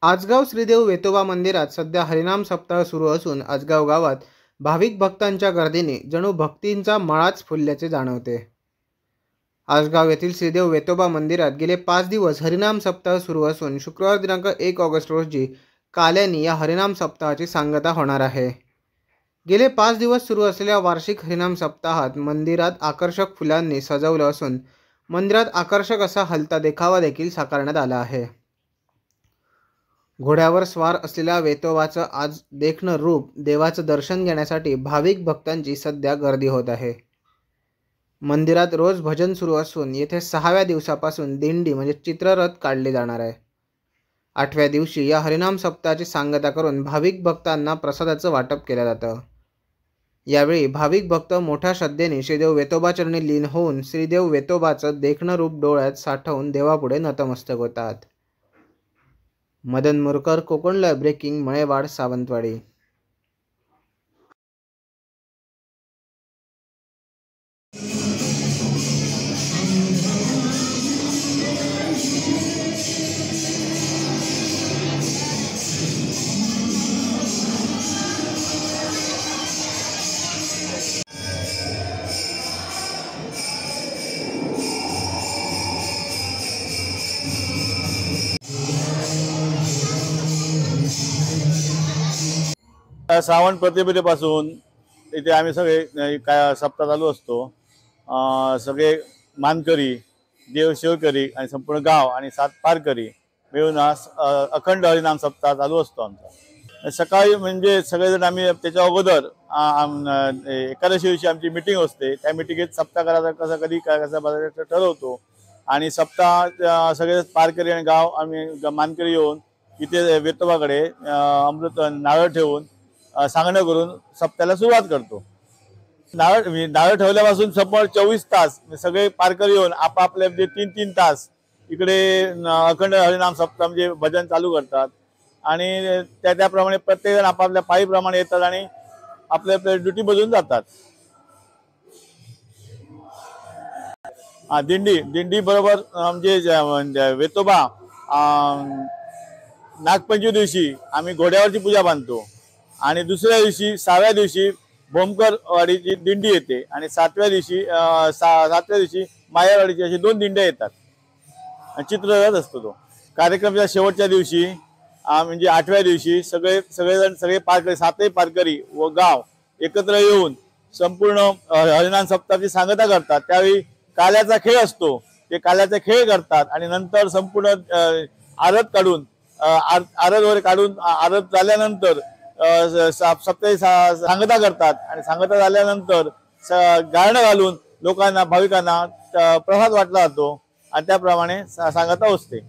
आजगाव श्रीदेव वेतोबा मंदिरात सध्या हरिनाम सप्ताह सुरू असून आजगाव गावात भाविक भक्तांच्या गर्दीने जणू भक्तींचा मळाच फुलल्याचे जाणवते। आजगाव येथील श्रीदेव वेतोबा मंदिरात गेले 5 दिवस हरिनाम सप्ताह सुरू असून शुक्रवार दिनांक 1 ऑगस्ट रोजी काल्यानी या हरिनाम सप्ताहाची सांगता होणार आहे। गेले 5 दिवस सुरू असलेल्या वार्षिक हरिनाम सप्ताहात मंदिरात आकर्षक फुलांनी सजवलं असून मंदिरात आकर्षक असा हलता देखावा देखील साकारण्यात आला आहे। घोड्यावर स्वार असलेल्या वेतोबाचं आज देखणं रूप देवाचं दर्शन घेण्यासाठी भाविक भक्तांची सध्या गर्दी होत आहे। मंदिरात रोज भजन सुरू असून येथे 6व्या दिवसापासून दिंडी म्हणजे चित्ररथ काढले जाणार आहे। 8व्या दिवशी या हरिनाम सप्ताहाची सांगता करून भाविक भक्तांना प्रसादाचं वाटप केलं जातं। यावेळी भाविक भक्त मोठ्या श्रद्धेने श्रीदेव वेतोबा चरणी लीन होऊन श्रीदेव वेतोबाचं देखणं रूप डोळ्यात साठवून देवापुढे नतमस्तक होतात। Madan Murkar, Konkan live breaking, Malewad, Sawantwadi. श्रावण प्रतिपदेपासून इथे आम्ही सगळे काय सप्ताह चालू असतो। सगळे मानकरी, देवसेवकरी आणि संपूर्ण गाव आणि 7 पारकरी मिळून अखंड हरिनाम सप्ताह चालू असतो आमचा। सकाळी म्हणजे सगळेजण आम्ही त्याच्या अगोदर एकादशी दिवशी आमची मीटिंग असते। त्या मीटिंगेत सप्ताह करायचा कसं कधी कसं बघायचं ठरवतो आणि सप्ताह सगळे पारकरी आणि गाव आम्ही मानकरी येऊन इथे वेतोबाकडे अमृत नारळ ठेवून सांगणं करून सप्त्याला सुरुवात करतो। नारळ ठेवल्यापासून संपूर्ण 24 तास सगळे पारकरी येऊन आपापले म्हणजे 3-3 तास इकडे अखंड हरिनाम सप्ताह म्हणजे भजन चालू करतात आणि त्याप्रमाणे प्रत्येकजण आपापल्या पायीप्रमाणे येतात आणि आपल्या ड्युटी बजून जातात। दिंडी बरोबर म्हणजे वेतोबा नागपंचमी दिवशी आम्ही घोड्यावरची पूजा बांधतो आणि दुसऱ्या दिवशी 6व्या दिवशी भोमकरवाडीची दिंडी येते आणि 7व्या दिवशी मायावाडीची अशी 2 दिंड्या येतात। चित्ररथ असतो तो कार्यक्रमाच्या शेवटच्या दिवशी म्हणजे 8व्या दिवशी सगळे पारकरी 7ही पारकरी व गाव एकत्र येऊन संपूर्ण हरिनाम सप्ताहाची सांगता करतात। त्यावेळी काल्याचा खेळ असतो, ते काल्याचा खेळ करतात आणि नंतर संपूर्ण आरत काढून आरत वगैरे काढून आरत झाल्यानंतर सप्ताही सांगता करतात आणि सांगता झाल्यानंतर गाणं घालून लोकांना भाविकांना प्रसाद वाटला जातो आणि त्याप्रमाणे सांगता असते।